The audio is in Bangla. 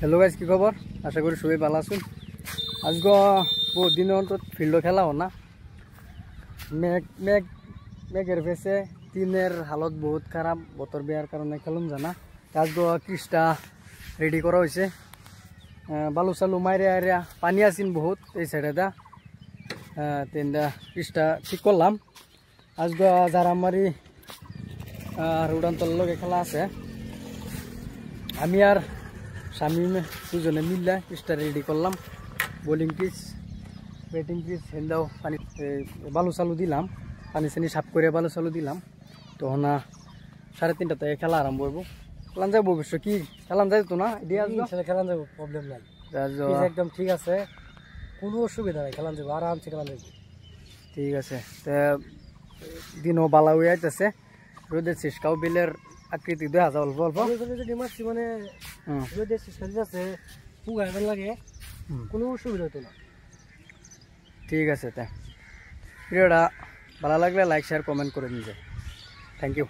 হ্যালো গাইস, কি খবর? আশা করি সবাই ভালো আছেন। আজকে বহুত দিন অন্তত ফিল্ডে খেলা হো না। মেঘের ফেসে টিমের হালত বহুত খারাপ, বতর বেয়ার কারণে খেলুন জানা। আজকে ক্রিজটা রেডি করা হয়েছে, বালু চালু মাইরে আইরা পানি আসিন বহুত এই সাইডে দা তিনটা ক্রিজটা ঠিক করলাম। আজকে জারামারি আর উড়ান্তর লগে খেলা আছে। আমি আর স্বামী দুজনে মিললে ক্রিজটা রেডি করলাম। বোলিং ক্রিজ, ব্যাটিং ক্রিজ হেন্দাও পানি বালু চালু দিলাম, পানি চানি সাফ করে বালু চালু দিলাম। তো না 3:30 থেকে খেলা আরম্ভ করবো। খেলান যাবো অবশ্য, কি খেলান যাই তো না খেলান যাবো, প্রবলেম নাই, একদম ঠিক আছে, কোনো অসুবিধা নাই, খেলান যাবো আরামসে খেলান যাবো। ঠিক আছে, তো দিনও বালা হয়ে আইতেছে, রোদের শেষকাও বিলের আকৃতি দেখা যায় অল্প অল্প। যদি মারছি মানে রোদের শেষ আছে, পুগাই লাগে, কোনো অসুবিধা হতো না। ঠিক আছে, তাই ভিডিওটা ভালো লাগলে লাইক শেয়ার কমেন্ট করে নিয়ে যায়। Thank you.